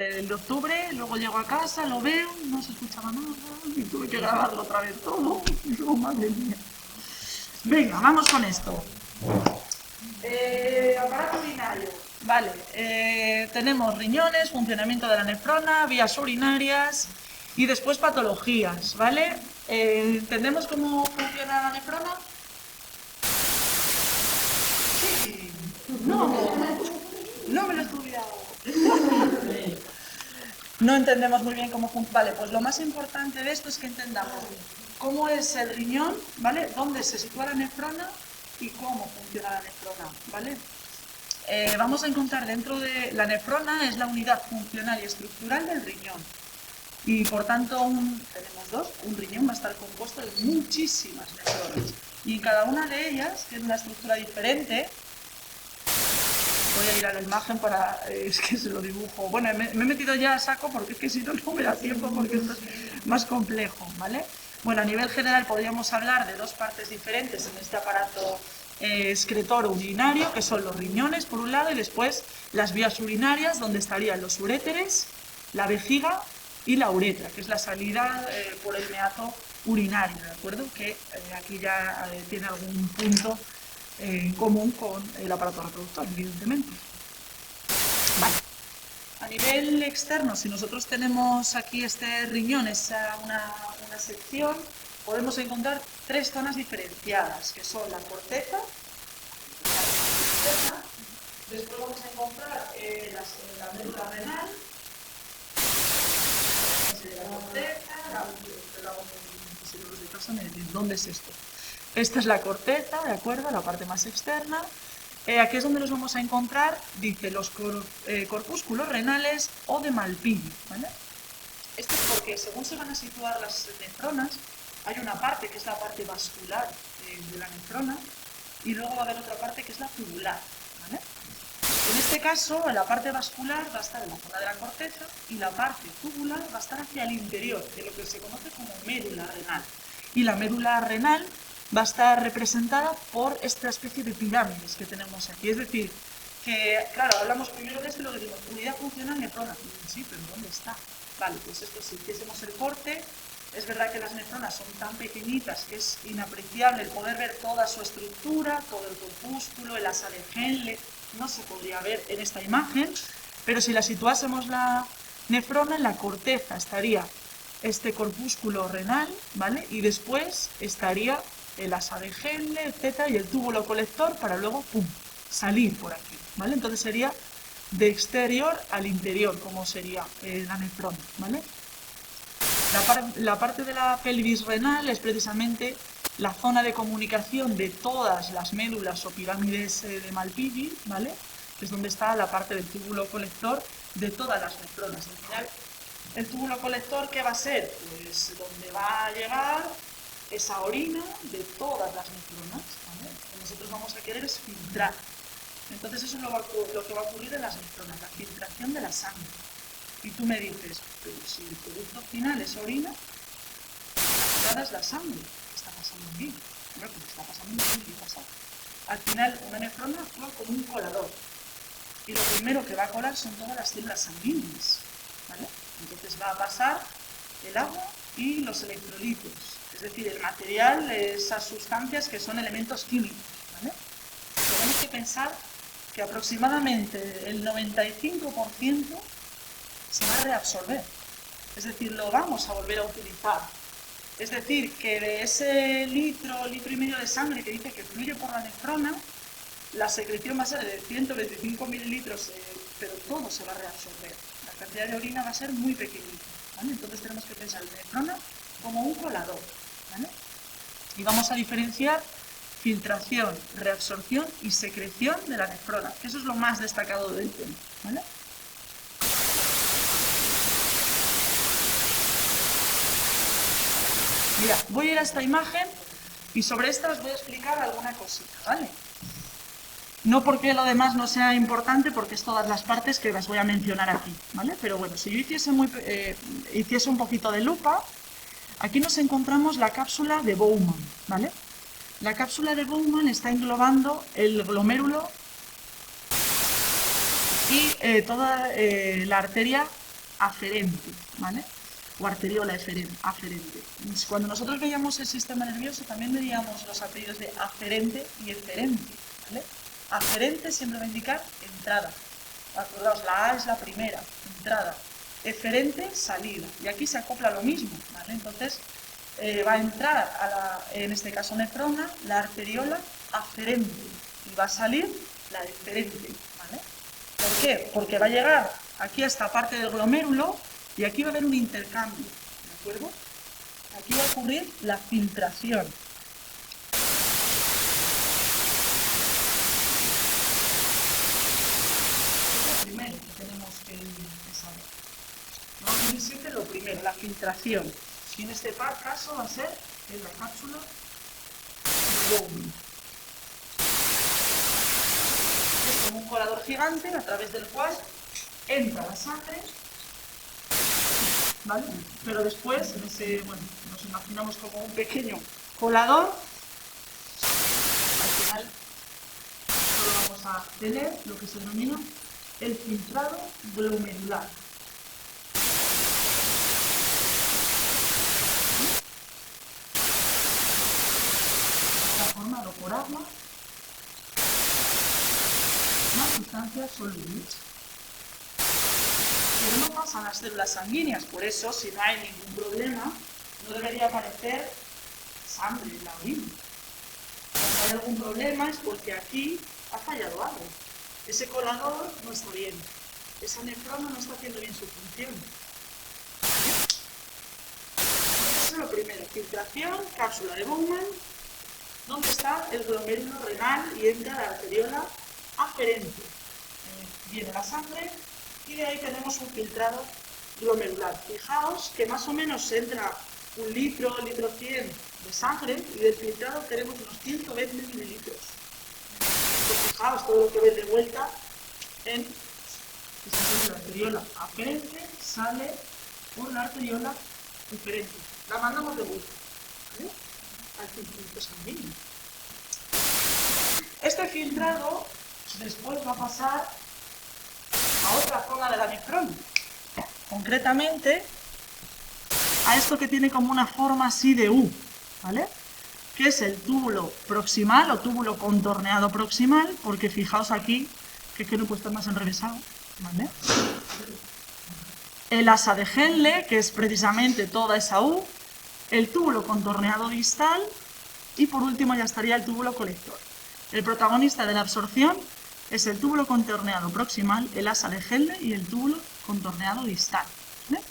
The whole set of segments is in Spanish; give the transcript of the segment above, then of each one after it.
el de octubre, luego llego a casa, lo veo, no se escuchaba nada y tuve que grabarlo otra vez todo. Y digo, madre mía. Venga, vamos con esto. Aparato urinario. Vale, tenemos riñones, funcionamiento de la nefrona, vías urinarias y después patologías, ¿vale? ¿Entendemos cómo funciona la nefrona? Sí. No, no me lo he estudiado. No entendemos muy bien cómo funciona. Vale, pues lo más importante de esto es que entendamos cómo es el riñón, ¿vale? Dónde se sitúa la nefrona y cómo funciona la nefrona, ¿vale? Vamos a encontrar dentro de la nefrona es la unidad funcional y estructural del riñón. Y por tanto, tenemos dos, un riñón va a estar compuesto de muchísimas nefronas. Y en cada una de ellas tiene una estructura diferente. Voy a ir a la imagen para... es que se lo dibujo. Bueno, me he metido ya a saco porque es que si no, no me da tiempo porque esto es más complejo, ¿vale? Bueno, a nivel general podríamos hablar de dos partes diferentes en este aparato excretor urinario, que son los riñones, por un lado, y después las vías urinarias, donde estarían los uréteres, la vejiga y la uretra, que es la salida por el meato urinario, ¿de acuerdo? Que aquí ya tiene algún punto en común con el aparato reproductor, evidentemente. Vale. A nivel externo, si nosotros tenemos aquí este riñón, es una sección, podemos encontrar tres zonas diferenciadas, que son la corteza, después vamos a encontrar la médula renal, la corteza, ¿dónde es esto? Esta es la corteza, ¿de acuerdo? La parte más externa. Aquí es donde los vamos a encontrar, dice, los corpúsculos renales o de Malpighi, ¿vale? Esto es porque según se van a situar las nefronas, hay una parte que es la parte vascular de la nefrona y luego va a haber otra parte que es la tubular, ¿vale? En este caso, la parte vascular va a estar en la zona de la corteza y la parte tubular va a estar hacia el interior, de lo que se conoce como médula renal. Y la médula renal va a estar representada por esta especie de pirámides que tenemos aquí. Es decir, que, claro, hablamos primero de esto y luego decimos, unidad funcional nefrona. Sí, pero ¿dónde está? Vale, pues esto, si hiciésemos el corte, es verdad que las nefronas son tan pequeñitas que es inapreciable el poder ver toda su estructura, todo el corpúsculo, el asa de Henle, no se podría ver en esta imagen, pero si la situásemos la nefrona, en la corteza estaría este corpúsculo renal, ¿vale? Y después estaría el asa de Henle, etcétera, y el túbulo colector para luego, ¡pum!, salir por aquí, ¿vale? Entonces sería de exterior al interior, como sería la nefrona, ¿vale? La parte de la pelvis renal es precisamente la zona de comunicación de todas las médulas o pirámides de Malpighi, ¿vale? Que es donde está la parte del túbulo colector de todas las nefronas. Al final, el túbulo colector, ¿qué va a ser? Pues donde va a llegar esa orina de todas las nefronas, ¿vale? Lo que nosotros vamos a querer es filtrar. Entonces eso es lo que va a ocurrir en las nefronas, la filtración de la sangre. Y tú me dices, pero si el producto final es orina, la es la sangre. ¿Qué está pasando aquí? Bueno, pues está pasando en ¿qué pasa? Al final, una nefrona actúa como un colador. Y lo primero que va a colar son todas las células sanguíneas, ¿vale? Entonces va a pasar el agua y los electrolitos, es decir, el material, esas sustancias que son elementos químicos, ¿vale? Tenemos que pensar que aproximadamente el 95% se va a reabsorber, es decir, lo vamos a volver a utilizar. Es decir, que de ese litro y medio de sangre que dice que fluye por la nefrona, la secreción va a ser de 125 mililitros, pero todo se va a reabsorber. La cantidad de orina va a ser muy pequeñita, ¿vale? Entonces tenemos que pensar en la nefrona como un colador, ¿vale? Y vamos a diferenciar filtración, reabsorción y secreción de la nefrona, que eso es lo más destacado del tema, ¿vale? Mira, voy a ir a esta imagen y sobre esta os voy a explicar alguna cosita, ¿vale? No porque lo demás no sea importante, porque es todas las partes que las voy a mencionar aquí, ¿vale? Pero bueno, si yo hiciese un poquito de lupa, aquí nos encontramos la cápsula de Bowman, ¿vale? La cápsula de Bowman está englobando el glomérulo y toda la arteria aferente, ¿vale? O arteriola aferente. Cuando nosotros veíamos el sistema nervioso, también veíamos los apellidos de aferente y eferente, ¿vale? Aferente siempre va a indicar entrada. Acordaos, la A es la primera, entrada. Eferente, salida. Y aquí se acopla lo mismo, ¿vale? Entonces, va a entrar, en este caso nefrona, la arteriola aferente. Y va a salir la deferente, ¿vale? ¿Por qué? Porque va a llegar aquí a esta parte del glomérulo y aquí va a haber un intercambio, ¿de acuerdo? Aquí va a ocurrir la filtración. Es lo primero que tenemos que saber. Vamos a ver siempre lo primero, la filtración. Y en este caso va a ser en la cápsula de Bowman. Es como un colador gigante a través del cual entra la sangre, ¿vale? Pero después, nos imaginamos como un pequeño colador. Al final solo vamos a tener lo que se denomina el filtrado glomerular. Está formado por agua más sustancias solubles. Pero no pasan las células sanguíneas, por eso, si no hay ningún problema, no debería aparecer sangre en la orina. Si hay algún problema es porque aquí ha fallado algo. Ese colador no está bien. Esa nefrona no está haciendo bien su función. Eso es lo primero. Filtración, cápsula de Bowman, donde está el glomérulo renal y entra la arteriola aferente. Viene la sangre y de ahí tenemos un filtrado glomerular. Fijaos que más o menos entra 1 litro, 1,1 litro de sangre y del filtrado tenemos unos 120 mililitros. Pues fijaos todo lo que ves de vuelta en la arteriola aferente, sale por la arteriola eferente. La mandamos de vuelta, ¿vale? Al circuito sanguíneo. Este filtrado después va a pasar a otra zona de la nefrona, concretamente a esto que tiene como una forma así de U, ¿vale? Que es el túbulo proximal o túbulo contorneado proximal, porque fijaos aquí, que es que no puede estar más enrevesado, ¿vale? El asa de Henle, que es precisamente toda esa U, el túbulo contorneado distal y por último ya estaría el túbulo colector. El protagonista de la absorción es el túbulo contorneado proximal, el asa de Henle y el túbulo contorneado distal, ¿vale?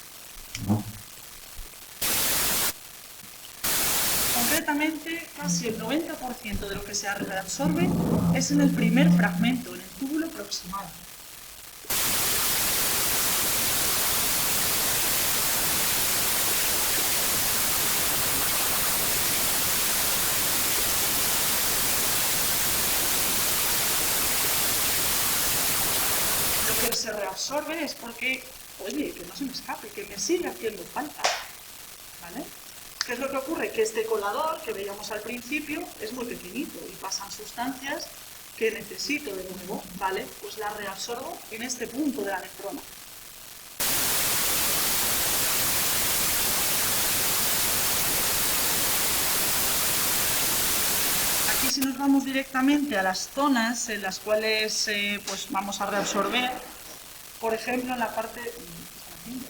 Concretamente, casi el 90% de lo que se reabsorbe es en el primer fragmento, en el túbulo proximal. Lo que se reabsorbe es porque, oye, que no se me escape, que me sigue haciendo falta, ¿vale? ¿Qué es lo que ocurre? Que este colador que veíamos al principio es muy pequeñito y pasan sustancias que necesito de nuevo, ¿vale? Pues las reabsorbo en este punto de la nefrona. Aquí si nos vamos directamente a las zonas en las cuales pues vamos a reabsorber, por ejemplo en la parte...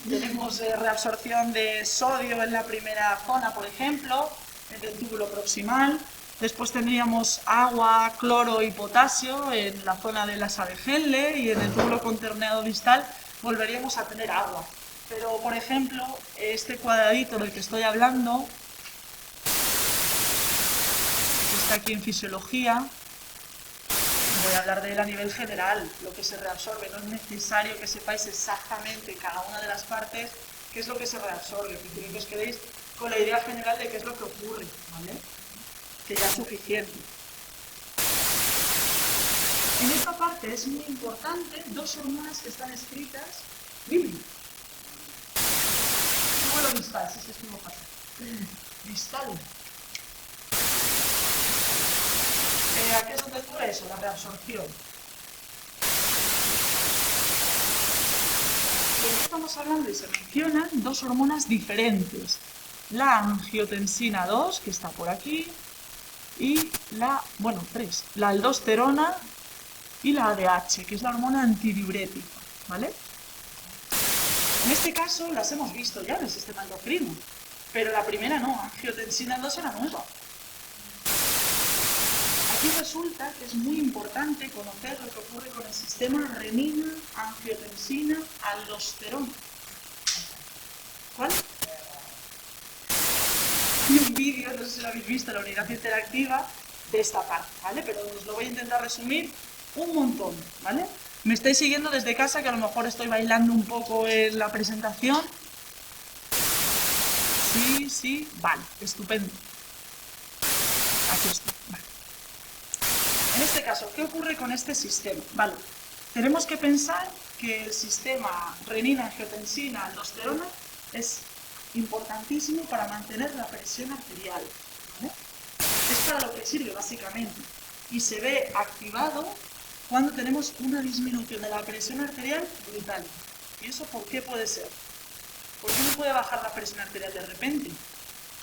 Tenemos reabsorción de sodio en la primera zona, por ejemplo, en el túbulo proximal. Después tendríamos agua, cloro y potasio en la zona del asa de Henle y en el túbulo contorneado distal volveríamos a tener agua. Pero, por ejemplo, este cuadradito del que estoy hablando, que está aquí en fisiología, voy a hablar de él a nivel general, lo que se reabsorbe. No es necesario que sepáis exactamente cada una de las partes qué es lo que se reabsorbe, porque quiero que os quedéis con la idea general de qué es lo que ocurre, ¿vale? Que ya es suficiente. En esta parte es muy importante dos hormonas que están escritas, Lili. Túbulo distal, si se escribo fácil. Distal. ¿A qué es donde ocurre eso? La reabsorción. Y aquí estamos hablando y se mencionan dos hormonas diferentes. La angiotensina 2, que está por aquí, y tres, la aldosterona y la ADH, que es la hormona antidiurética, ¿vale? En este caso las hemos visto ya en el sistema endocrino, pero la primera no, angiotensina 2 era nueva. Aquí resulta que es muy importante conocer lo que ocurre con el sistema renina, angiotensina, aldosterona. ¿Cuál? Y un vídeo, no sé si lo habéis visto, la unidad interactiva de esta parte, ¿vale? Pero os lo voy a intentar resumir un montón, ¿vale? Me estáis siguiendo desde casa, que a lo mejor estoy bailando un poco en la presentación. Sí, vale, estupendo. Aquí estoy, vale. En este caso, ¿qué ocurre con este sistema? Vale, tenemos que pensar que el sistema renina, angiotensina, aldosterona es importantísimo para mantener la presión arterial, ¿vale? Es para lo que sirve básicamente y se ve activado cuando tenemos una disminución de la presión arterial brutal. ¿Y eso por qué puede ser? ¿Por qué no puede bajar la presión arterial de repente?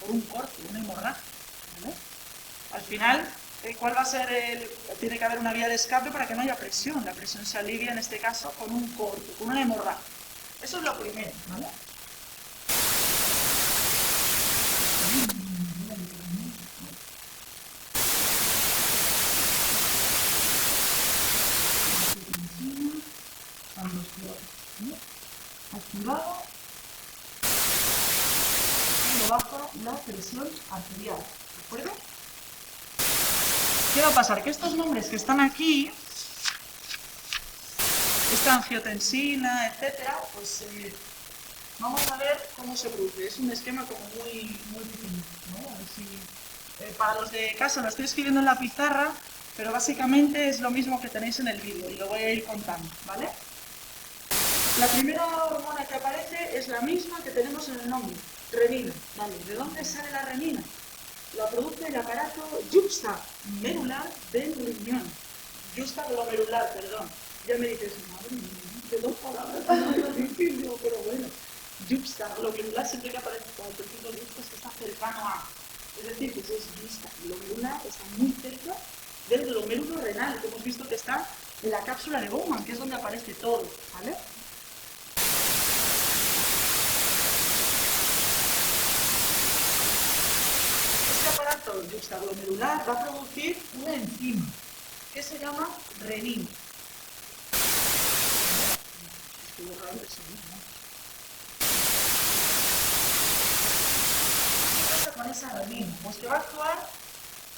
Por un corte, una hemorragia, ¿vale? Al final, ¿cuál va a ser tiene que haber una vía de escape para que no haya presión? La presión se alivia en este caso con un corte, con una hemorragia. Eso es lo primero, ¿vale? Activado y baja la presión arterial, ¿de acuerdo? ¿Qué va a pasar? Que estos nombres que están aquí, esta angiotensina, etcétera, pues vamos a ver cómo se produce. Es un esquema como muy pequeñito, ¿no? A ver si, para los de casa lo estoy escribiendo en la pizarra, pero básicamente es lo mismo que tenéis en el vídeo y lo voy a ir contando, ¿vale? La primera hormona que aparece es la misma que tenemos en el nombre, renina. ¿Vale? ¿De dónde sale la renina? La produce el aparato yuxtamedular del riñón. Yuxtaglomerular, perdón. Ya me dices, madre mía, de dos palabras no difícil, pero bueno. Yuxtaglomerular siempre que aparece con el prefijo yuxta es que está cercano a. Es decir, que si es yuxtaglomerular está muy cerca del glomérulo renal, que hemos visto que está en la cápsula de Bowman, que es donde aparece todo, ¿vale? Este aparato yuxtaglomerular va a producir una enzima que se llama renina. ¿Qué pasa con esa renina? Pues que va a actuar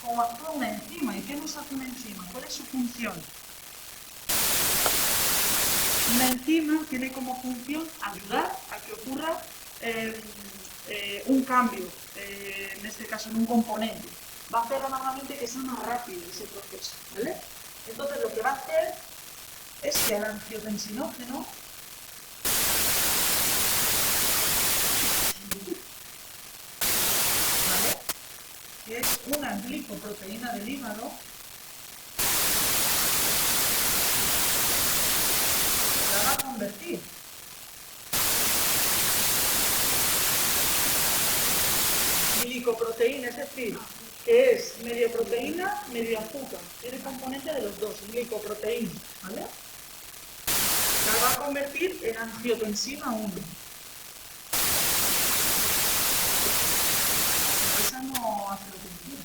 como actúa una enzima. ¿Y qué nos hace una enzima? ¿Cuál es su función? Una enzima tiene como función ayudar a que ocurra un cambio, en este caso en un componente. Va a hacer normalmente que sea más rápido ese proceso, ¿vale? Entonces lo que va a hacer es que el angiotensinógeno que es una glicoproteína del hígado, la va a convertir glicoproteína, es decir, que es medio proteína, medio azúcar, tiene componente de los dos, glicoproteína, ¿vale? La va a convertir en angiotensina 1. Esa no hace lo que quiere.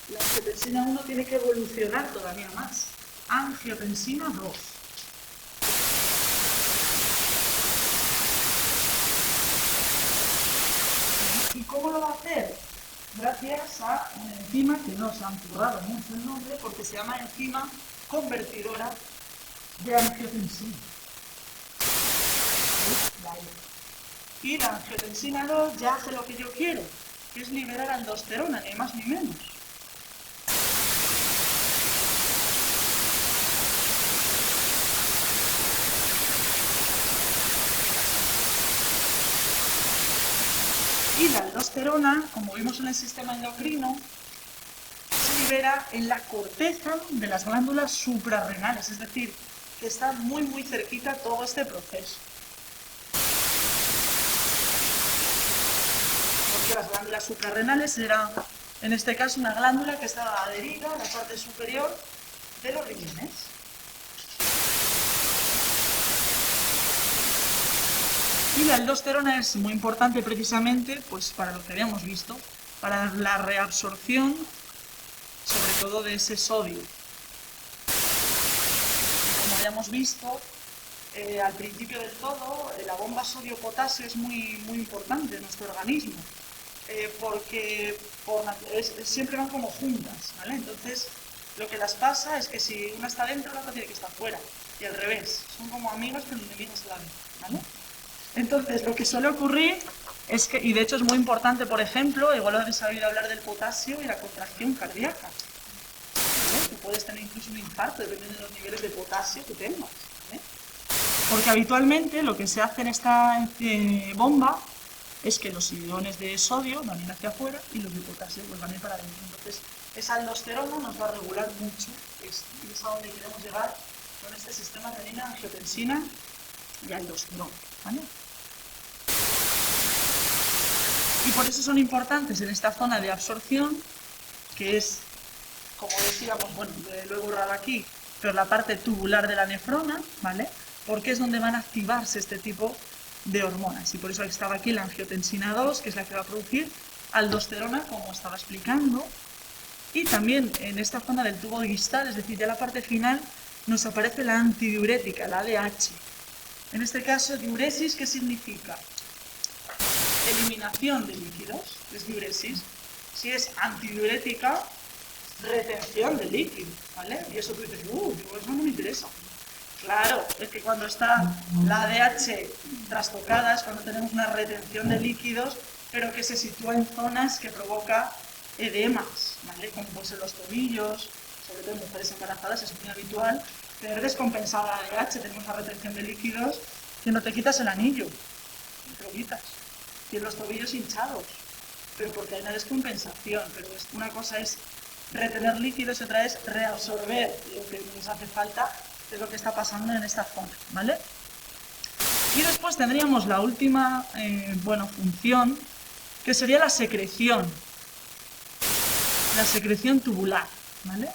La angiotensina 1 tiene que evolucionar todavía más. Angiotensina 2. ¿Y cómo lo va a hacer? Gracias a una enzima que no se han currado mucho el nombre porque se llama enzima convertidora de angiotensina. Y la angiotensina 2 ya hace lo que yo quiero, que es liberar aldosterona, ni más ni menos. Y la aldosterona, como vimos en el sistema endocrino, se libera en la corteza de las glándulas suprarrenales, es decir, que está muy cerquita todo este proceso. que las glándulas suprarrenales era, en este caso, una glándula que estaba adherida a la parte superior de los riñones. Y la aldosterona es muy importante precisamente pues, para lo que habíamos visto, para la reabsorción, sobre todo de ese sodio. Como habíamos visto, al principio del todo, la bomba sodio-potasio es muy importante en nuestro organismo, porque siempre van como juntas, ¿vale? Entonces, lo que las pasa es que si una está dentro, la otra tiene que estar fuera, y al revés, son como amigos pero enemigos a la vez, ¿vale? Entonces, lo que suele ocurrir es que, y de hecho es muy importante, por ejemplo, igual habéis oído hablar del potasio y la contracción cardíaca, ¿vale? Tú puedes tener incluso un infarto dependiendo de los niveles de potasio que tengas, ¿vale? Porque habitualmente lo que se hace en esta bomba es que los iones de sodio van a ir hacia afuera y los de potasio pues van a ir para adentro. Entonces, esa aldosterona nos va a regular mucho esto, y es a donde queremos llegar con este sistema renina, angiotensina y aldosterona, ¿vale? Y por eso son importantes en esta zona de absorción, que es, como decíamos, bueno, lo he borrado aquí, pero la parte tubular de la nefrona, ¿vale? Porque es donde van a activarse este tipo de hormonas. Y por eso estaba aquí la angiotensina 2, que es la que va a producir aldosterona, como estaba explicando. Y también en esta zona del tubo distal, es decir, ya la parte final, nos aparece la antidiurética, la ADH. En este caso, diuresis, ¿qué significa? Eliminación de líquidos, es diuresis. Si es antidiurética, retención de líquido, ¿vale? Y eso tú dices, pues eso no me interesa. Claro, es que cuando está la ADH trastocada es cuando tenemos una retención de líquidos, pero que se sitúa en zonas que provoca edemas, ¿vale? Como pues en los tobillos, sobre todo en mujeres embarazadas es muy habitual tener descompensada la ADH, tenemos una retención de líquidos que no te quitas el anillo, te lo quitas. Y en los tobillos hinchados, pero porque hay una descompensación, pero una cosa es retener líquidos y otra es reabsorber lo que nos hace falta, es lo que está pasando en esta zona, ¿vale? Y después tendríamos la última función, que sería la secreción tubular, ¿vale?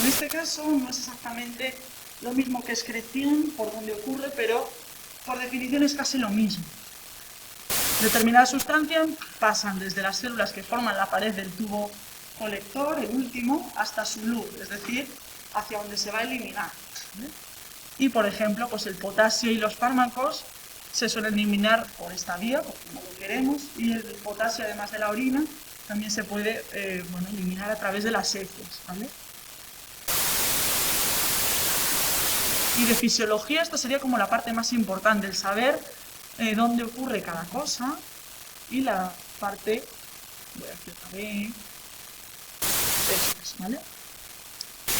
En este caso no es exactamente lo mismo que excreción por donde ocurre, pero por definición es casi lo mismo. Determinadas sustancias pasan desde las células que forman la pared del tubo colector, el último, hasta su luz, es decir, hacia donde se va a eliminar, ¿vale? Y, por ejemplo, pues el potasio y los fármacos se suelen eliminar por esta vía, porque no lo queremos, y el potasio, además de la orina, también se puede eliminar a través de las heces, ¿vale? Y de fisiología, esto sería como la parte más importante, el saber dónde ocurre cada cosa, y la parte, voy a hacer otra vez, ¿vale?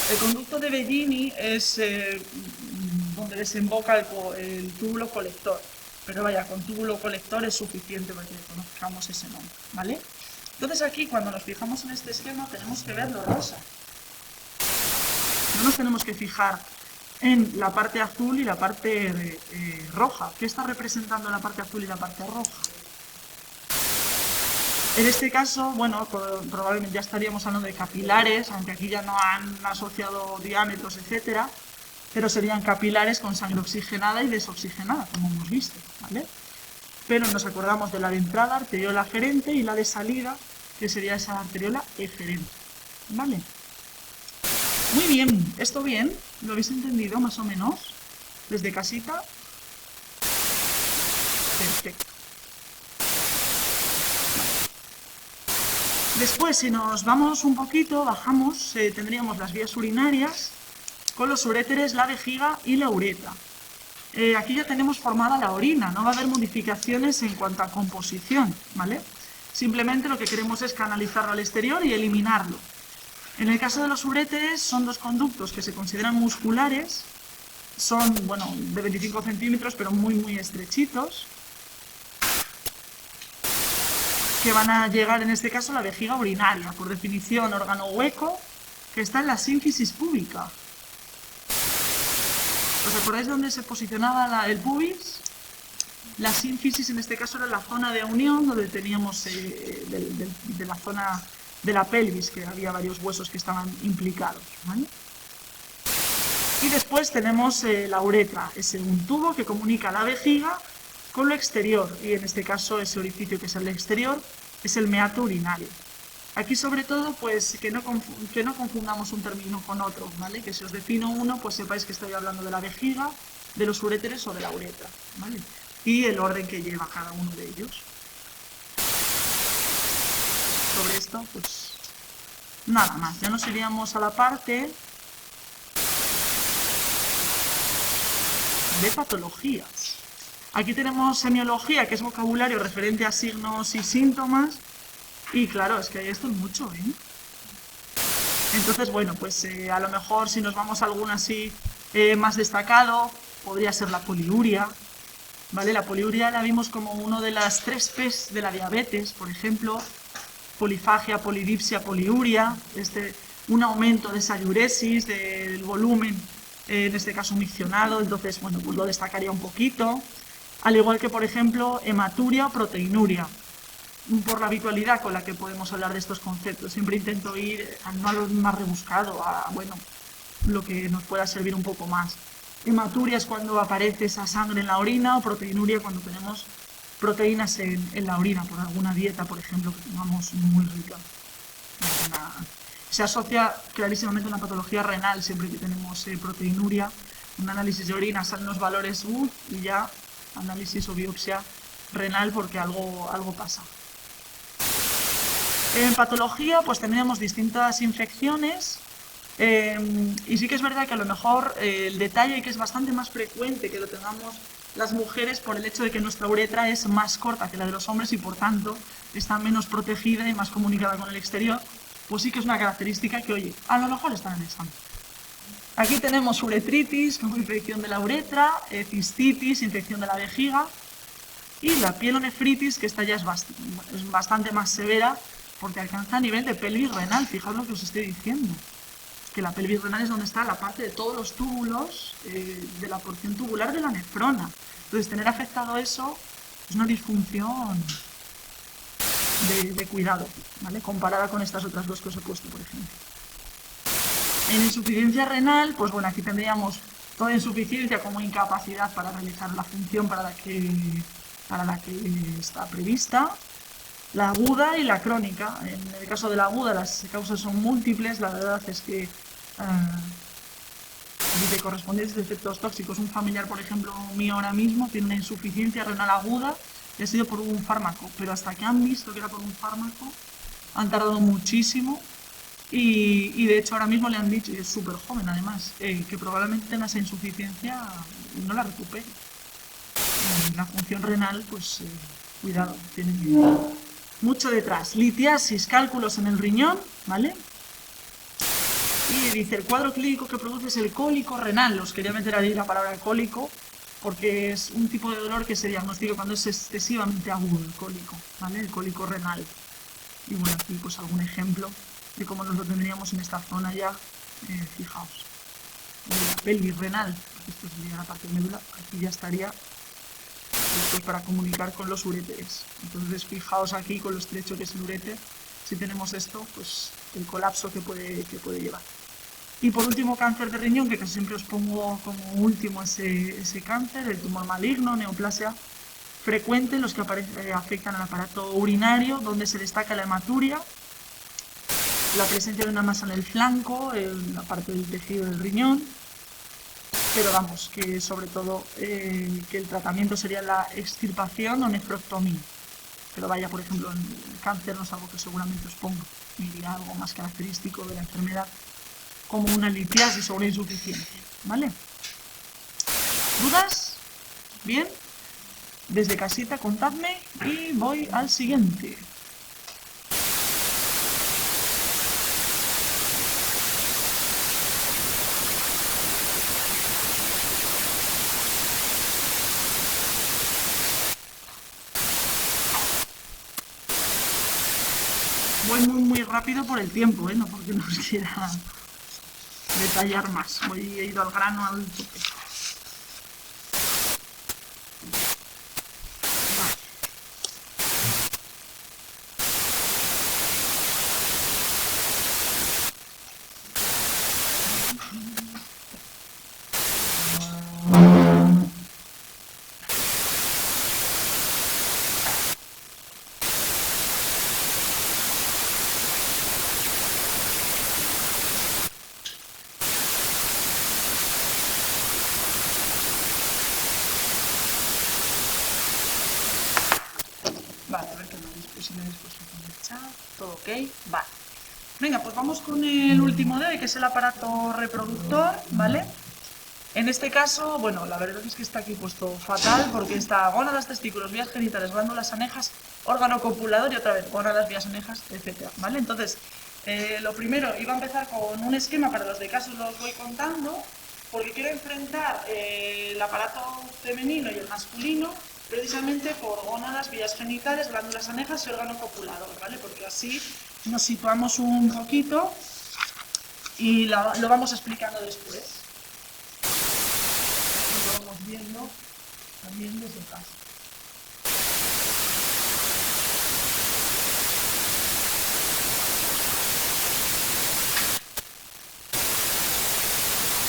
El conducto de Bellini es donde desemboca el túbulo colector, pero vaya, con túbulo colector es suficiente para que conozcamos ese nombre, ¿vale? Entonces aquí, cuando nos fijamos en este esquema, tenemos que ver lo rosa. No nos tenemos que fijar en la parte azul y la parte roja. ¿Qué está representando la parte azul y la parte roja? En este caso, bueno, probablemente ya estaríamos hablando de capilares, aunque aquí ya no han asociado diámetros, etcétera, pero serían capilares con sangre oxigenada y desoxigenada, como hemos visto, ¿vale? Pero nos acordamos de la de entrada, arteriola aferente, y la de salida, que sería esa arteriola eferente, ¿vale? Muy bien, ¿esto bien? ¿Lo habéis entendido más o menos? ¿Desde casita? Perfecto. Después, si nos vamos un poquito, bajamos, tendríamos las vías urinarias con los uréteres, la vejiga y la uretra. Aquí ya tenemos formada la orina, no va a haber modificaciones en cuanto a composición, ¿vale? Simplemente lo que queremos es canalizarlo al exterior y eliminarlo. En el caso de los uréteres, son dos conductos que se consideran musculares, son, bueno, de 25 centímetros, pero muy estrechitos, que van a llegar en este caso a la vejiga urinaria, por definición órgano hueco, que está en la sínfisis púbica. ¿Os acordáis dónde se posicionaba el pubis? La sínfisis en este caso era la zona de unión donde teníamos de la zona de la pelvis, que había varios huesos que estaban implicados, ¿vale? Y después tenemos la uretra, es un tubo que comunica la vejiga con lo exterior, y en este caso ese orificio que es el exterior es el meato urinario. Aquí sobre todo, pues que no confundamos un término con otro, ¿vale? Que si os defino uno, pues sepáis que estoy hablando de la vejiga, de los uréteres o de la uretra, ¿vale? Y el orden que lleva cada uno de ellos. Sobre esto, pues nada más. Ya nos iríamos a la parte de patologías. Aquí tenemos semiología, que es vocabulario referente a signos y síntomas. Y claro, es que esto es mucho, ¿eh? Entonces, bueno, pues a lo mejor si nos vamos a alguno así más destacado, podría ser la poliuria, ¿vale? La poliuria la vimos como uno de las 3 P's de la diabetes, por ejemplo, polifagia, polidipsia, poliuria, un aumento de esa diuresis, del volumen, en este caso miccionado, entonces, bueno, pues lo destacaría un poquito. Al igual que, por ejemplo, hematuria o proteinuria, por la habitualidad con la que podemos hablar de estos conceptos. Siempre intento ir no a lo más rebuscado, a, bueno, lo que nos pueda servir un poco más. Hematuria es cuando aparece esa sangre en la orina, o proteinuria cuando tenemos proteínas en la orina, por alguna dieta, por ejemplo, que tengamos muy rica. Se asocia clarísimamente a una patología renal siempre que tenemos proteinuria. Un análisis de orina salen los valores y ya análisis o biopsia renal porque algo pasa. En patología pues tendríamos distintas infecciones y sí que es verdad que a lo mejor el detalle que es bastante más frecuente que lo tengamos las mujeres por el hecho de que nuestra uretra es más corta que la de los hombres y por tanto está menos protegida y más comunicada con el exterior, pues sí que es una característica que, oye, a lo mejor está en el examen. Aquí tenemos uretritis, como infección de la uretra, cistitis, infección de la vejiga, y la pielonefritis, que esta ya es bastante más severa porque alcanza a nivel de pelvis renal. Fijaos lo que os estoy diciendo, que la pelvis renal es donde está la parte de todos los túbulos de la porción tubular de la nefrona. Entonces, tener afectado eso es una disfunción de cuidado, ¿vale? Comparada con estas otras dos que os he puesto, por ejemplo. En insuficiencia renal, pues bueno, aquí tendríamos toda insuficiencia como incapacidad para realizar la función para la que está prevista, la aguda y la crónica. En el caso de la aguda las causas son múltiples, la verdad es que de correspondientes efectos tóxicos, un familiar, por ejemplo, mío ahora mismo tiene una insuficiencia renal aguda y ha sido por un fármaco, pero hasta que han visto que era por un fármaco han tardado muchísimo y de hecho ahora mismo le han dicho, y es súper joven además, que probablemente tenga esa insuficiencia y no la recupere. La función renal, pues cuidado, tiene mucho detrás. Litiasis, cálculos en el riñón, ¿vale? Y dice, el cuadro clínico que produce es el cólico renal. Os quería meter ahí la palabra cólico, porque es un tipo de dolor que se diagnostica cuando es excesivamente agudo el cólico, ¿vale? El cólico renal. Y bueno, aquí pues algún ejemplo de cómo nos lo tendríamos en esta zona ya, fijaos. La pelvis renal, esto sería la parte médula, aquí ya estaría después para comunicar con los uréteres. Entonces fijaos aquí con lo estrecho que es el uréter, si tenemos esto, pues el colapso que puede llevar. Y por último, cáncer de riñón, que casi siempre os pongo como último ese cáncer, el tumor maligno, neoplasia frecuente, los que afectan al aparato urinario, donde se destaca la hematuria, la presencia de una masa en el flanco, en la parte del tejido del riñón, pero vamos, que sobre todo que el tratamiento sería la extirpación o nefrectomía. Pero vaya, por ejemplo, en el cáncer no es algo que seguramente os ponga, me diría algo más característico de la enfermedad, como una litiasis o una insuficiencia, ¿vale? ¿Dudas? ¿Bien? Desde casita contadme y voy al siguiente. Voy muy rápido por el tiempo, no porque no os quiera detallar más. He ido al grano al tope. Vale, a ver qué me después, si me después en el chat. Todo ok. Vale. Venga, pues vamos con el último de hoy, que es el aparato reproductor, ¿vale? En este caso, bueno, la verdad es que está aquí puesto fatal porque está gónadas, testículos, vías genitales, glándulas anejas, órgano copulador y otra vez gónadas, vías anejas, etc. ¿Vale? Entonces, lo primero, iba a empezar con un esquema, para los de caso los voy contando, porque quiero enfrentar el aparato femenino y el masculino precisamente por gónadas, vías genitales, glándulas anejas y órgano copulador, ¿vale? Porque así nos situamos un poquito y lo vamos explicando después. Lo vamos viendo también desde casa.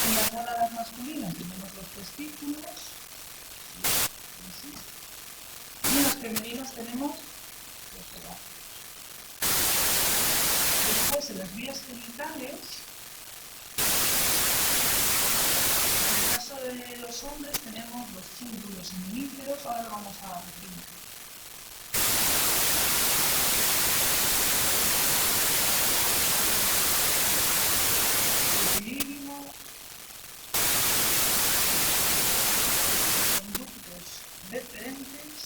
En las gónadas masculinas tenemos los testículos, así. Y en las femeninas tenemos los ovarios. Después, en las vías genitales, en el caso de los hombres tenemos los túbulos y mamíferos, ahora lo vamos a definir. Epidídimo, conductos deferentes,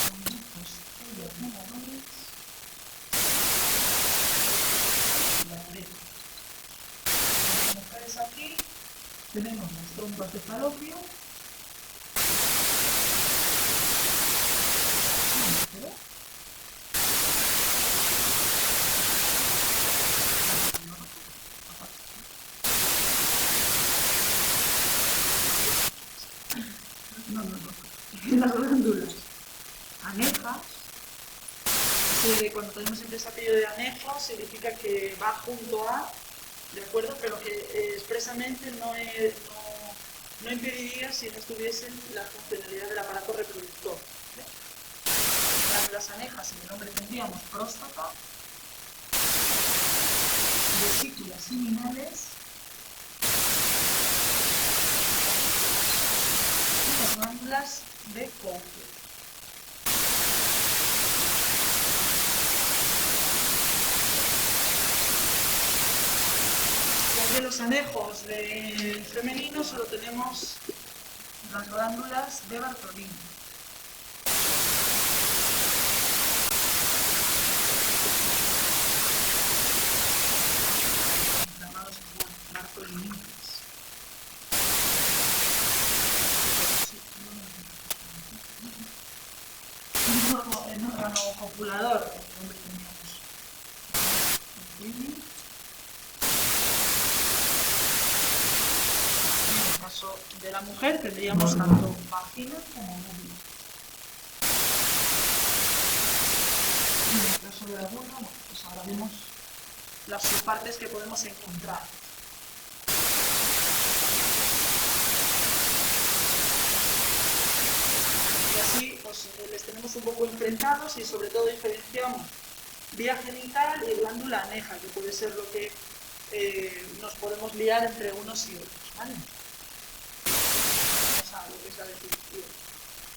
conductos eyaculadores y la uretra. Las mujeres aquí tenemos las trompas de falopio, las glándulas anejas. Cuando tenemos siempre ese apellido de anejo, significa que va junto a, ¿de acuerdo? Pero que expresamente no impediría si no estuviesen la funcionalidad del aparato reproductor. Glándulas anejas, en el nombre tendríamos próstata, vesículas seminales y las glándulas de Cowper. De los anejos del femenino solo tenemos las glándulas de Bartolini. Llamados bartolinitas. En órgano copulador, donde teníamos de la mujer tendríamos tanto vagina como vulva. En el caso de la vulva, bueno, pues ahora vemos las subpartes que podemos encontrar. Y así pues, les tenemos un poco enfrentados y sobre todo diferenciamos vía genital y glándula aneja, que puede ser lo que nos podemos liar entre unos y otros, ¿vale? Lo que es la definición.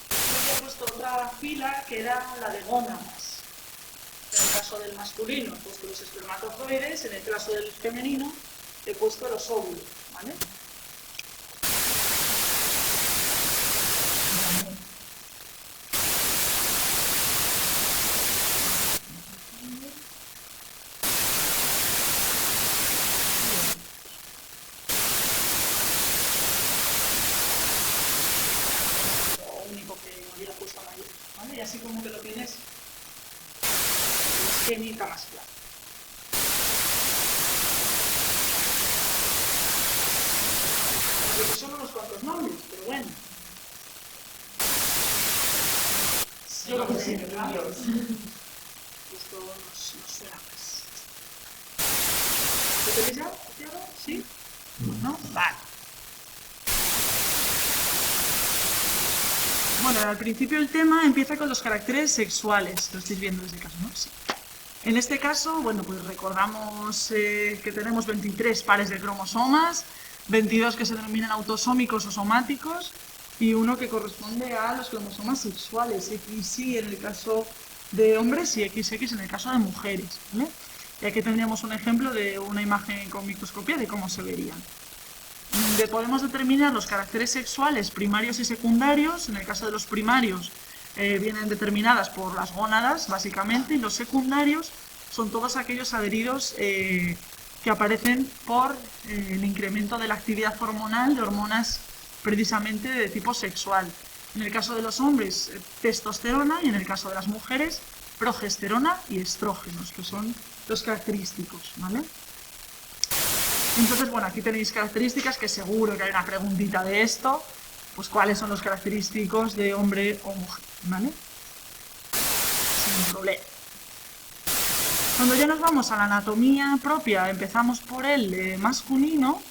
Yo he puesto otra fila que era la de gónadas. En el caso del masculino he puesto los espermatozoides, en el caso del femenino he puesto los óvulos, ¿vale? Y así como que lo tienes esquemita más claro. Porque son unos cuantos nombres, pero bueno. Yo creo que sí, ¿verdad? Esto nos suena más. ¿Lo tenéis ya? ¿Sí? ¿No? Vale. Bueno, al principio el tema empieza con los caracteres sexuales. Lo estáis viendo desde casa, ¿no? Sí. En este caso, bueno, pues recordamos que tenemos 23 pares de cromosomas, 22 que se denominan autosómicos o somáticos, y uno que corresponde a los cromosomas sexuales, XY en el caso de hombres y XX en el caso de mujeres, ¿vale? Y aquí tendríamos un ejemplo de una imagen con microscopía de cómo se verían. Podemos determinar los caracteres sexuales primarios y secundarios. En el caso de los primarios vienen determinadas por las gónadas, básicamente, y los secundarios son todos aquellos adheridos que aparecen por el incremento de la actividad hormonal de hormonas precisamente de tipo sexual. En el caso de los hombres, testosterona, y en el caso de las mujeres, progesterona y estrógenos, que son los característicos, ¿vale? Entonces, bueno, aquí tenéis características, que seguro que hay una preguntita de esto, pues cuáles son los característicos de hombre o mujer, ¿vale? Sin problema. Cuando ya nos vamos a la anatomía propia, empezamos por el masculino,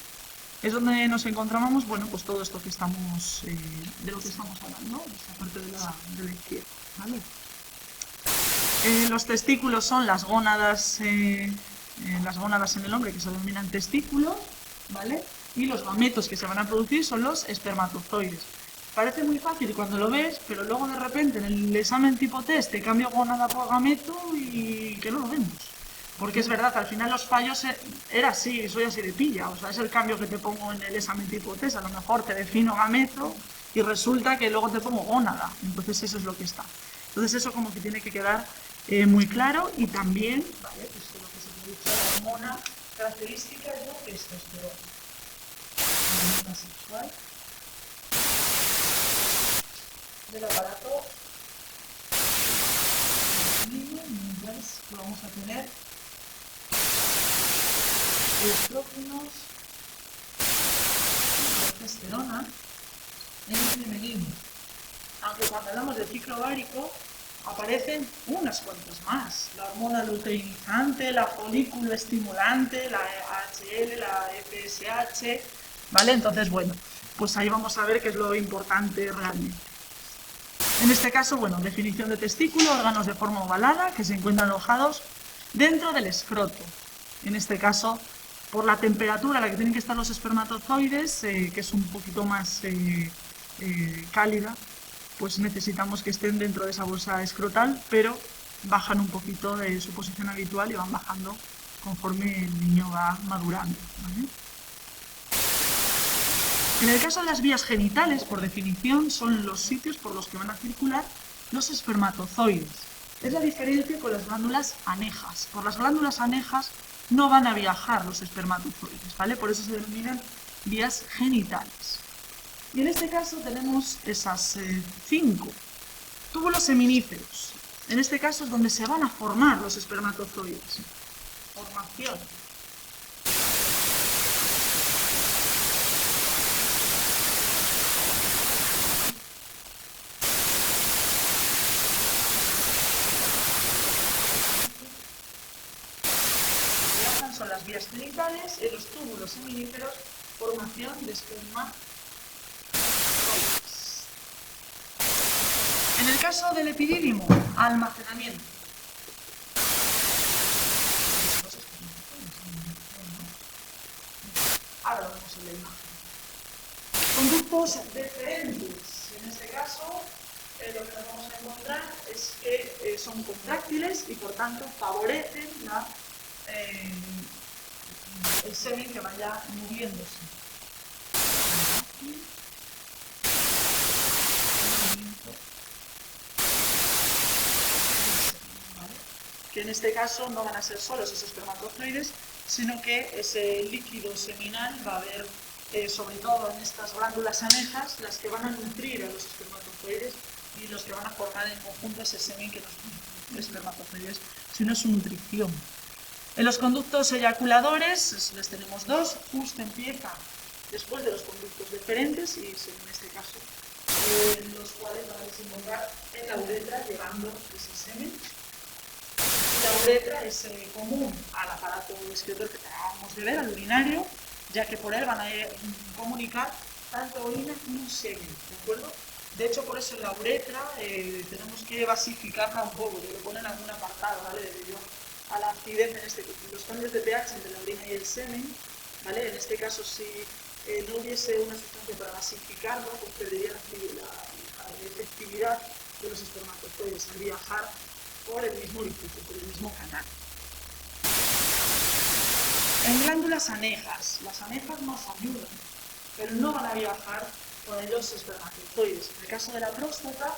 es donde nos encontramos, bueno, pues todo esto que estamos, de lo que estamos hablando, esta parte de la izquierda, ¿vale? Los testículos son las gónadas en el hombre, que se denominan testículos, ¿vale? Y los gametos que se van a producir son los espermatozoides. Parece muy fácil cuando lo ves, pero luego de repente en el examen tipo test te cambio gónada por gameto y que no lo vemos. Porque es verdad, al final los fallos era así, soy así de pilla, o sea, es el cambio que te pongo en el examen tipo test, a lo mejor te defino gameto y resulta que luego te pongo gónada, entonces eso es lo que está. Entonces eso como que tiene que quedar muy claro, y también, ¿vale? Pues lo que se me ha dicho, la hormona característica es la testosterona. La hormona sexual del aparato masculino, entonces vamos a tener estrógenos y progesterona en el femenino. Aunque cuando hablamos de ciclo ovárico aparecen unas cuantas más. La hormona luteinizante, la folículo estimulante, la HL, la FSH, ¿vale? Entonces, bueno, pues ahí vamos a ver qué es lo importante realmente. En este caso, bueno, definición de testículo, órganos de forma ovalada que se encuentran alojados dentro del escroto. En este caso, por la temperatura a la que tienen que estar los espermatozoides, que es un poquito más cálida, pues necesitamos que estén dentro de esa bolsa escrotal, pero bajan un poquito de su posición habitual y van bajando conforme el niño va madurando, ¿vale? En el caso de las vías genitales, por definición, son los sitios por los que van a circular los espermatozoides. Es la diferencia con las glándulas anejas. Por las glándulas anejas no van a viajar los espermatozoides, ¿vale? Por eso se denominan vías genitales. Y en este caso tenemos esas 5 túbulos seminíferos. En este caso es donde se van a formar los espermatozoides. Formación. Son las vías genitales, y los túbulos seminíferos, formación de espermatozoides. En el caso del epidídimo, almacenamiento. Ahora lo vemos en la imagen. Conductos deferentes. En este caso, lo que nos vamos a encontrar es que son contráctiles y por tanto favorecen el semen que vaya moviéndose. Que en este caso no van a ser solo esos espermatozoides, sino que ese líquido seminal va a haber, sobre todo en estas glándulas anejas, las que van a nutrir a los espermatozoides y los que van a formar en conjunto ese semen que los espermatozoides, sino su nutrición. En los conductos eyaculadores les tenemos 2, justo empieza después de los conductos deferentes y en este caso los cuales van a desembocar en la uretra llevando ese semen. La uretra es común al aparato excretor que acabamos de ver, al urinario, ya que por él van a comunicar tanto orina como semen, ¿de acuerdo? De hecho, por eso en la uretra tenemos que basificarla un poco, que lo ponen en algún apartado, ¿vale? Debido a la acidez en los cambios de pH entre la orina y el semen, ¿vale? En este caso, si no hubiese una sustancia para masificarlo, pues perdería la efectividad de los espermatozoides al viajar por el mismo orificio, por el mismo canal. En glándulas anejas, las anejas nos ayudan, pero no van a viajar con ellos espermatozoides. En el caso de la próstata,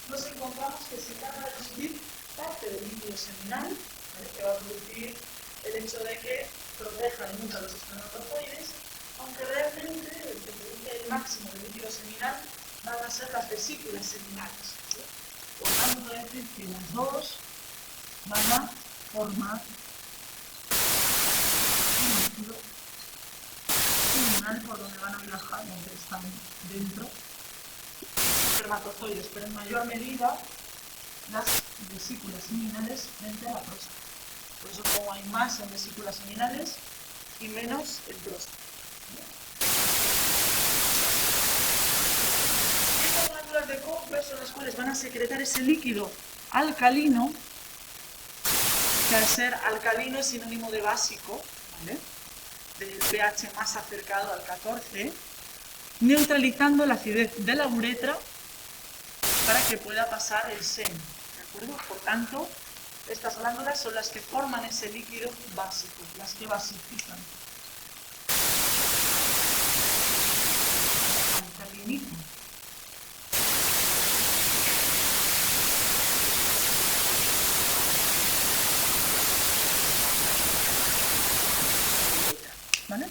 nos encontramos que se encarga de recibir parte del líquido seminal, ¿vale?, que va a producir el hecho de que proteja y nunca los espermatozoides, aunque realmente el que produce el máximo de líquido seminal van a ser las vesículas seminales, ¿vale? Por tanto, puede decir que las dos van a formar un líquido seminal por donde van a viajar, donde están dentro espermatozoides, pero en mayor medida las vesículas seminales frente a la próstata. Por eso, como hay más en vesículas seminales y menos en próstata. Estas glándulas de Kupffer son las cuales van a secretar ese líquido alcalino, que al ser alcalino es sinónimo de básico, ¿vale?, del pH más acercado al 14, neutralizando la acidez de la uretra para que pueda pasar el semen, ¿de acuerdo? Por tanto, estas glándulas son las que forman ese líquido básico, las que basifican. Alcalinizan. ¿Vale?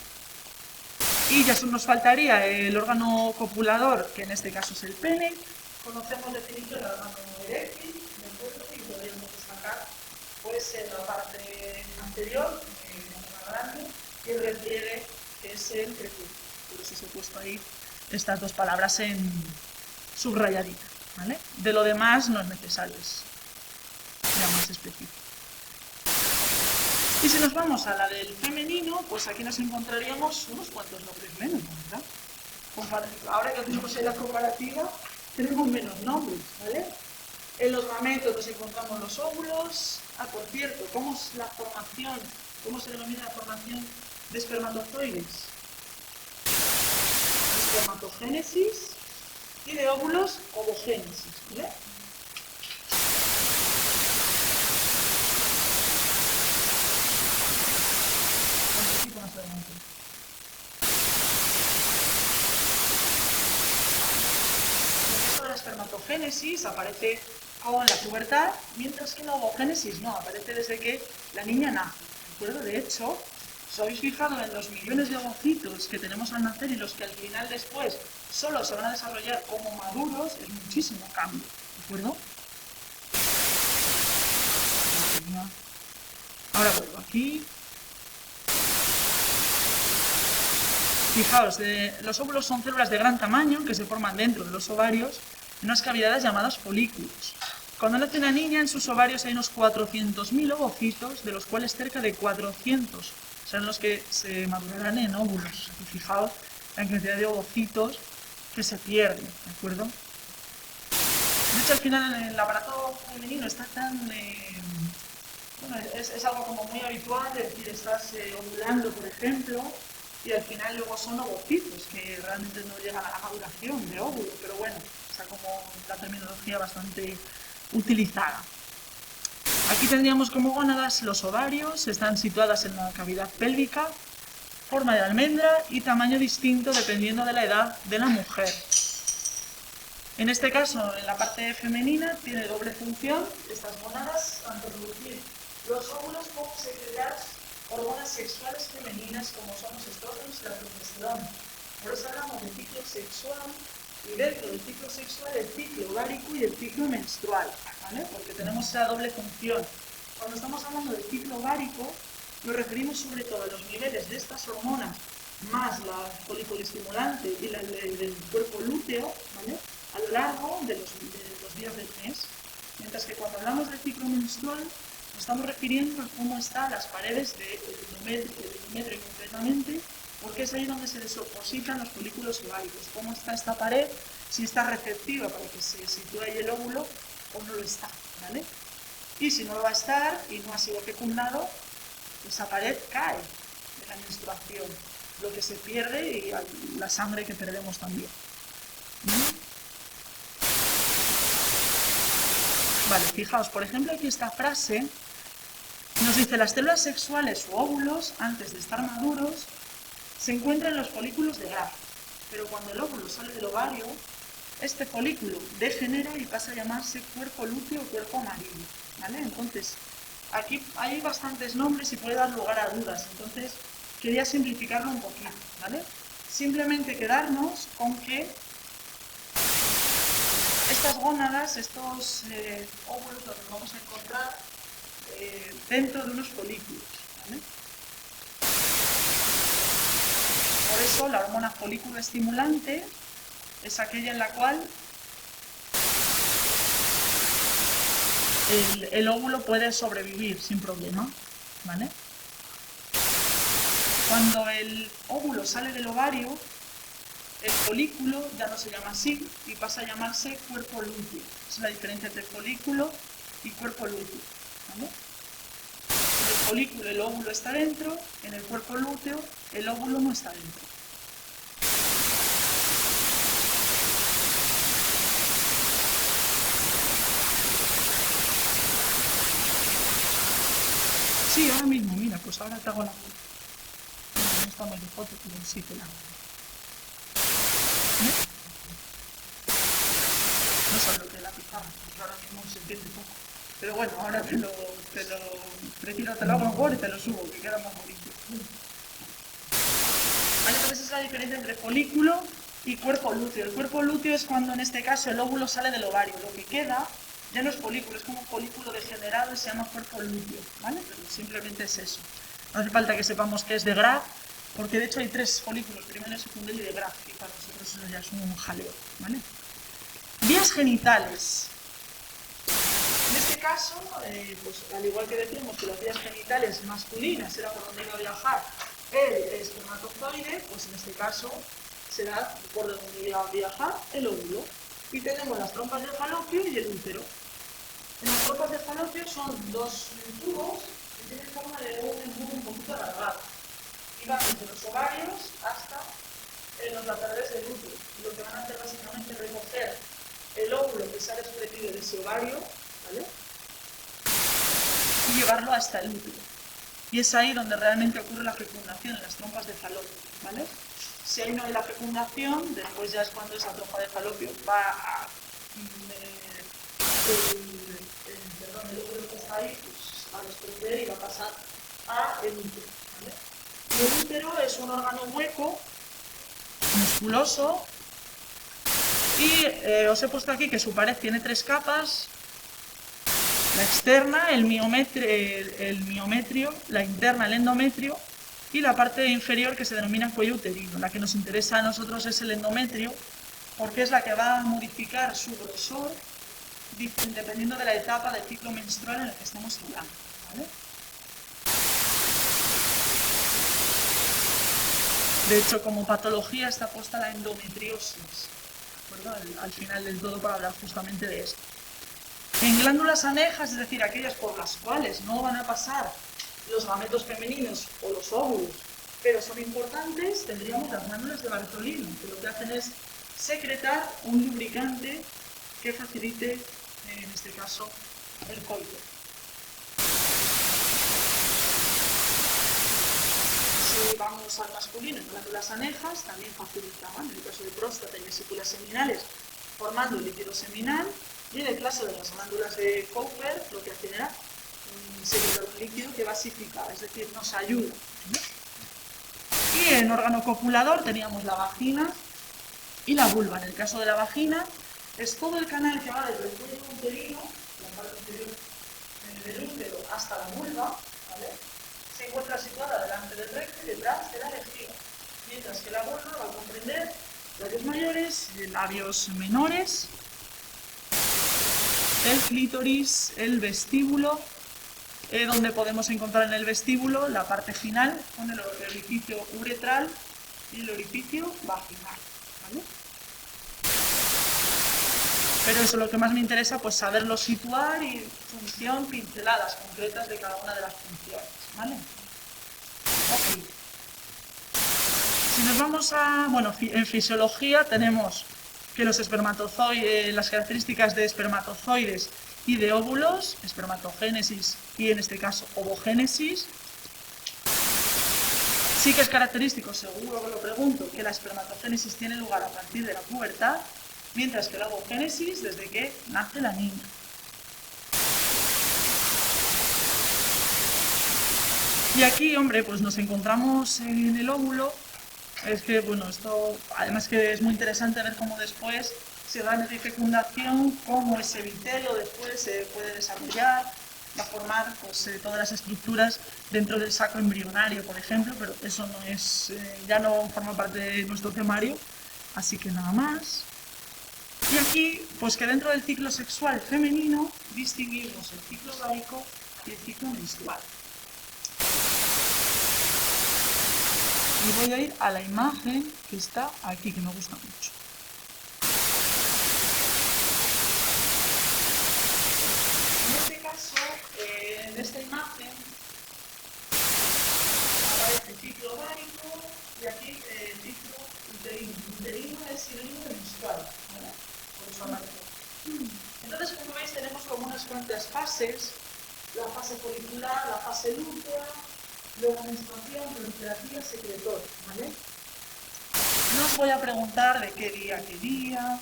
Y ya nos faltaría el órgano copulador, que en este caso es el pene. Conocemos definición del órgano eréctil, ¿de acuerdo? Y podríamos destacar pues la parte anterior, la grande, y el repliegue, que es el prepucio. Por eso os he puesto ahí estas dos palabras en subrayadita, ¿vale? De lo demás no es necesario, es ya más específico. Y si nos vamos a la del femenino, pues aquí nos encontraríamos unos cuantos nombres menos, ¿verdad? Ahora que tenemos en la comparativa, tenemos menos nombres, ¿vale? En los gametos nos encontramos los óvulos. Ah, por cierto, ¿cómo es la formación? ¿Cómo se denomina la formación de espermatozoides? Espermatogénesis, y de óvulos, ovogénesis, ¿vale? La espermatogénesis aparece con la pubertad, mientras que la ovogénesis no, aparece desde que la niña nace, ¿de acuerdo? De hecho, ¿os habéis fijado en los millones de ovocitos que tenemos al nacer y los que al final después solo se van a desarrollar como maduros? Es muchísimo cambio, ¿de acuerdo? Ahora vuelvo aquí. Fijaos, los óvulos son células de gran tamaño que se forman dentro de los ovarios en unas cavidades llamadas folículos. Cuando nace una niña, en sus ovarios hay unos 400.000 ovocitos, de los cuales cerca de 400 serán los que se madurarán en óvulos. Y fijaos la cantidad de ovocitos que se pierden, ¿de acuerdo? De hecho, al final en el aparato femenino está tan... bueno, es algo como muy habitual, es decir, estás ovulando, por ejemplo, y al final luego son ovocitos, que realmente no llegan a la maduración de óvulo, pero bueno, está como la terminología bastante utilizada. Aquí tendríamos como gónadas los ovarios, están situadas en la cavidad pélvica, forma de almendra y tamaño distinto dependiendo de la edad de la mujer. En este caso, en la parte femenina, tiene doble función estas gónadas, tanto producir los óvulos como secretar hormonas sexuales femeninas como son los estrógenos y la progesterona. Por eso hablamos de ciclo sexual y dentro del ciclo sexual el ciclo ovárico y el ciclo menstrual, ¿vale? Porque tenemos esa doble función. Cuando estamos hablando del ciclo ovárico, nos referimos sobre todo a los niveles de estas hormonas más la foliculoestimulante y la del cuerpo lúteo, ¿vale?, a lo largo de los días del mes. Mientras que cuando hablamos del ciclo menstrual, nos estamos refiriendo a cómo están las paredes del endometrio concretamente, porque es ahí donde se depositan los folículos ováricos. Cómo está esta pared, si está receptiva para que se sitúe ahí el óvulo o no lo está, ¿vale? Y si no lo va a estar y no ha sido fecundado, esa pared cae de la menstruación, lo que se pierde y la sangre que perdemos también. ¿Vale? Vale, fijaos, por ejemplo, aquí esta frase nos dice: las células sexuales o óvulos, antes de estar maduros, se encuentran en los folículos de Graf, pero cuando el óvulo sale del ovario, este folículo degenera y pasa a llamarse cuerpo lúteo o cuerpo amarillo, ¿vale? Entonces, aquí hay bastantes nombres y puede dar lugar a dudas, entonces quería simplificarlo un poquito, ¿vale? Simplemente quedarnos con que estas gónadas, estos óvulos, los vamos a encontrar dentro de unos folículos, ¿vale? Por eso la hormona folículo estimulante es aquella en la cual el óvulo puede sobrevivir sin problema, ¿vale? Cuando el óvulo sale del ovario, el folículo ya no se llama así y pasa a llamarse cuerpo lúteo. Esa es la diferencia entre folículo y cuerpo lúteo, ¿vale? En el folículo el óvulo está dentro, en el cuerpo lúteo el óvulo no está dentro. Sí, ahora mismo, mira, pues ahora te hago la foto. No está muy de foto, pero sí te la hago. ¿Ves? No sé lo que es la pizarra, porque ahora mismo se entiende poco. Pero bueno, ahora prefiero te lo hago en Word y te lo subo, que queda más bonito. Vale, entonces esa es la diferencia entre folículo y cuerpo lúteo. El cuerpo lúteo es cuando en este caso el óvulo sale del ovario. Lo que queda ya no es folículo, es como un folículo degenerado y se llama cuerpo lúteo, ¿vale? Pero simplemente es eso. No hace falta que sepamos que es de Graf, porque de hecho hay 3 folículos, primero, secundario y de Graf, y para nosotros eso ya es un jaleo, ¿vale? Vías genitales. En este caso, pues al igual que decíamos que las vías genitales masculinas era por donde iba a viajar el espermatozoide, pues en este caso será por donde iba a viajar el óvulo. Y tenemos las trompas de falopio y el útero. En las trompas de falopio son 2 tubos que tienen forma de un embudo un poquito alargado. Y van desde los ovarios hasta los laterales del útero. Y lo que van a hacer básicamente es recoger el óvulo que se ha desprendido de ese ovario, ¿vale? Y llevarlo hasta el útero. Y es ahí donde realmente ocurre la fecundación, en las trompas de falopio, ¿vale? Si ahí no hay la fecundación, después ya es cuando esa trompa de falopio va a... el óvulo que está ahí pues, va a desprender y va a pasar a el útero, ¿vale? Y el útero es un órgano hueco, musculoso, y os he puesto aquí que su pared tiene 3 capas. La externa, el miometrio, la interna, el endometrio, y la parte inferior que se denomina cuello uterino. La que nos interesa a nosotros es el endometrio, porque es la que va a modificar su grosor dependiendo de la etapa del ciclo menstrual en el que estamos hablando, ¿vale? De hecho, como patología está puesta la endometriosis, ¿de acuerdo? Al final del todo para hablar justamente de esto. En glándulas anejas, es decir, aquellas por las cuales no van a pasar los gametos femeninos o los óvulos, pero son importantes, tendríamos las glándulas de Bartolino, que lo que hacen es secretar un lubricante que facilite, en este caso, el coito. Si vamos al masculino, en glándulas anejas también facilitaban, en el caso de próstata y vesículas seminales, formando el líquido seminal. Y en el caso de las glándulas de Cowper, lo que hacen era secretar un líquido que basifica, es decir, nos ayuda. Y en órgano copulador teníamos la vagina y la vulva. En el caso de la vagina, es todo el canal que va desde el cuello uterino, la parte inferior del útero, hasta la vulva, ¿vale? Se encuentra situada delante del recto y detrás de la vejiga, mientras que la vulva va a comprender labios mayores, labios menores, el clítoris, el vestíbulo, donde podemos encontrar en el vestíbulo la parte final con el orificio uretral y el orificio vaginal, ¿vale? Pero eso es lo que más me interesa, pues saberlo situar y función, pinceladas concretas de cada una de las funciones, ¿vale? Ok. Si nos vamos a, bueno, en fisiología tenemos que los espermatozoides, las características de espermatozoides y de óvulos, espermatogénesis y en este caso ovogénesis. Sí que es característico, seguro que lo pregunto, que la espermatogénesis tiene lugar a partir de la pubertad, mientras que la ovogénesis desde que nace la niña. Y aquí, hombre, pues nos encontramos en el óvulo. Es que, bueno, esto además que es muy interesante ver cómo después se da mediante fecundación, cómo ese epitelio después se puede desarrollar, va a formar pues, todas las estructuras dentro del saco embrionario, por ejemplo, pero eso no es, ya no forma parte de nuestro temario, así que nada más. Y aquí, pues que dentro del ciclo sexual femenino distinguimos el ciclo ovárico y el ciclo menstrual. Y voy a ir a la imagen que está aquí, que me gusta mucho. En este caso, en esta imagen, aparece el ciclo ovárico y aquí el ciclo uterino. Uterino es sinónimo de menstrual, ¿vale? Por eso amarillo. Entonces, como veis, tenemos como unas cuantas fases: la fase folicular, la fase lútea, luego menstruación, proliferativa, secretoria, ¿vale? No os voy a preguntar de qué día,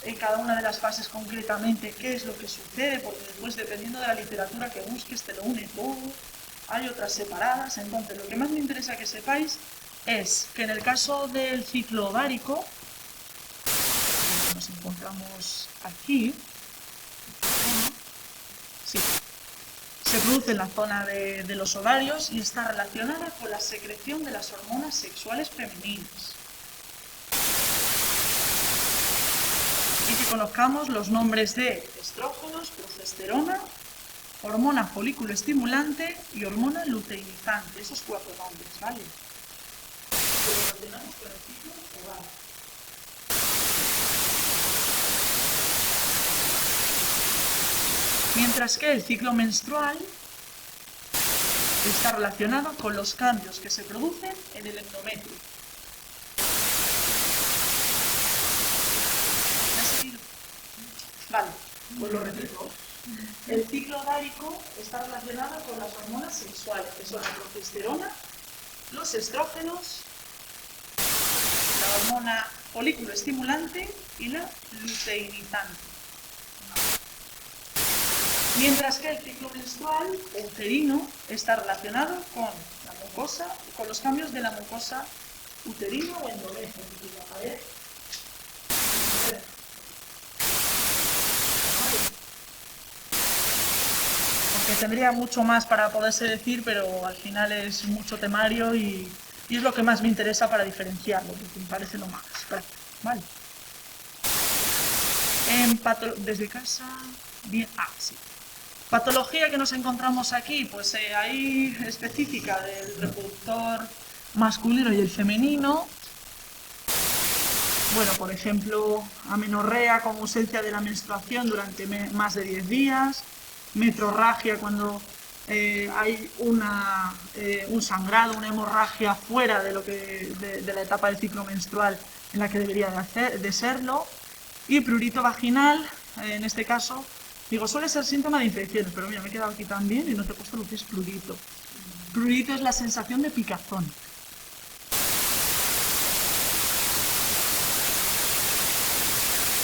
en cada una de las fases concretamente qué es lo que sucede, porque después, dependiendo de la literatura que busques, te lo une todo. Hay otras separadas. Entonces, lo que más me interesa que sepáis es que en el caso del ciclo ovárico, nos encontramos aquí, sí, se produce en la zona de los ovarios y está relacionada con la secreción de las hormonas sexuales femeninas. Y que conozcamos los nombres de estrógenos, progesterona, hormona folículo estimulante y hormona luteinizante. Esos 4 nombres, ¿vale? Que lo relacionamos con el ciclo ovárico. Mientras que el ciclo menstrual está relacionado con los cambios que se producen en el endometrio. ¿Me has seguido? Vale, pues lo repito. El ciclo ovárico está relacionado con las hormonas sexuales, que son la progesterona, los estrógenos, la hormona folículo estimulante y la luteinizante. Mientras que el ciclo menstrual uterino está relacionado con la mucosa, con los cambios de la mucosa uterina o endometrio. Porque tendría mucho más para poderse decir, pero al final es mucho temario y es lo que más me interesa para diferenciarlo, porque me parece lo más práctico, ¿vale? Desde casa, bien, sí. Patología que nos encontramos aquí, pues hay específica del reproductor masculino y el femenino. Bueno, por ejemplo, amenorrea con ausencia de la menstruación durante más de 10 días, metrorragia cuando hay un sangrado, una hemorragia fuera de la etapa del ciclo menstrual en la que debería de serlo, y prurito vaginal, en este caso. Digo, suele ser síntoma de infecciones, pero mira, me he quedado aquí también y no te he puesto lo que es prurito. Prurito es la sensación de picazón.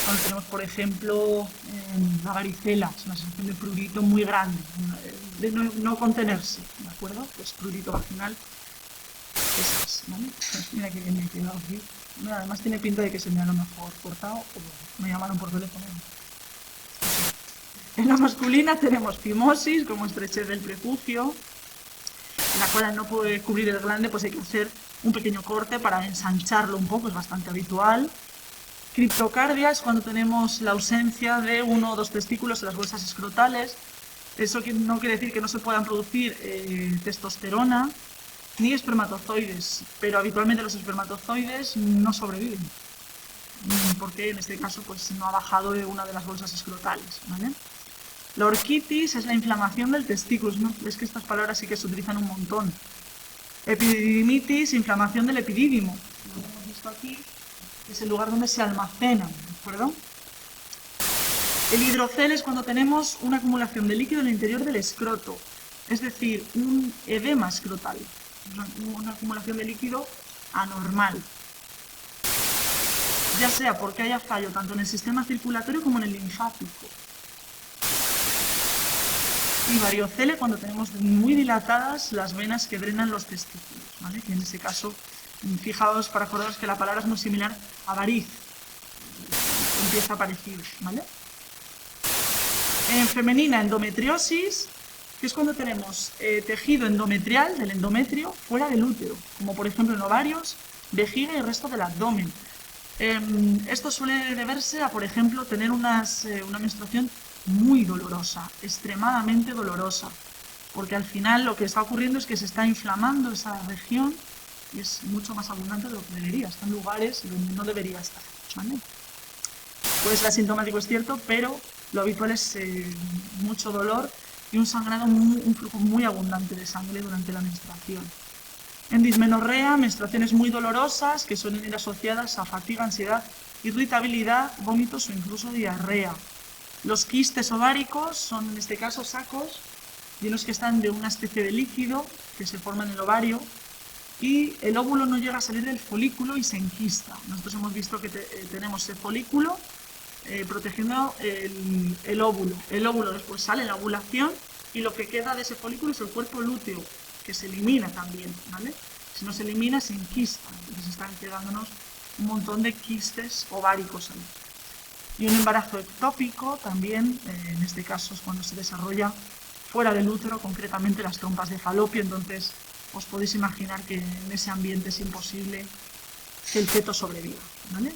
Bueno, tenemos, por ejemplo, la varicela, es una sensación de prurito muy grande, de no contenerse, ¿de acuerdo? Pues prurito vaginal, esas, ¿vale? Pues mira que bien me he quedado aquí. Mira, además tiene pinta de que se me ha a lo mejor cortado o me llamaron por teléfono. En la masculina tenemos fimosis, como estrechez del prepucio, en la cual al no poder cubrir el glande, pues hay que hacer un pequeño corte para ensancharlo un poco, es bastante habitual. Criptocardia es cuando tenemos la ausencia de 1 o 2 testículos en las bolsas escrotales. Eso no quiere decir que no se puedan producir testosterona ni espermatozoides, pero habitualmente los espermatozoides no sobreviven, porque en este caso pues no ha bajado de una de las bolsas escrotales, ¿vale? La orquitis es la inflamación del testículo, ¿no? Es que estas palabras sí que se utilizan un montón. Epididimitis, inflamación del epidídimo, esto aquí es el lugar donde se almacenan, ¿de acuerdo? El hidrocel es cuando tenemos una acumulación de líquido en el interior del escroto, es decir, un edema escrotal, una acumulación de líquido anormal, ya sea porque haya fallo tanto en el sistema circulatorio como en el linfático. Y variocele cuando tenemos muy dilatadas las venas que drenan los testículos, ¿vale? Que en ese caso, fijaos para acordaros que la palabra es muy similar a variz, empieza parecido, ¿vale? En femenina, endometriosis, que es cuando tenemos tejido endometrial del endometrio fuera del útero, como por ejemplo en ovarios, vejiga y el resto del abdomen. Esto suele deberse a, por ejemplo, tener una menstruación muy dolorosa, extremadamente dolorosa, porque al final lo que está ocurriendo es que se está inflamando esa región y es mucho más abundante de lo que debería, está en lugares donde no debería estar, ¿vale? Puede ser asintomático, es cierto, pero lo habitual es mucho dolor y un sangrado, un flujo muy abundante de sangre durante la menstruación. En dismenorrea, menstruaciones muy dolorosas que suelen ir asociadas a fatiga, ansiedad, irritabilidad, vómitos o incluso diarrea. Los quistes ováricos son en este caso sacos llenos que están de una especie de líquido que se forma en el ovario y el óvulo no llega a salir del folículo y se enquista. Nosotros hemos visto que tenemos ese folículo protegiendo el óvulo. El óvulo después sale en la ovulación y lo que queda de ese folículo es el cuerpo lúteo, que se elimina también, ¿vale? Si no se elimina, se enquista. Entonces están quedándonos un montón de quistes ováricos ahí. Y un embarazo ectópico también, en este caso es cuando se desarrolla fuera del útero, concretamente las trompas de falopio. Entonces os podéis imaginar que en ese ambiente es imposible que el feto sobreviva, ¿vale?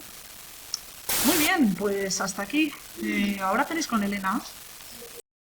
Muy bien, pues hasta aquí. Ahora tenéis con Elena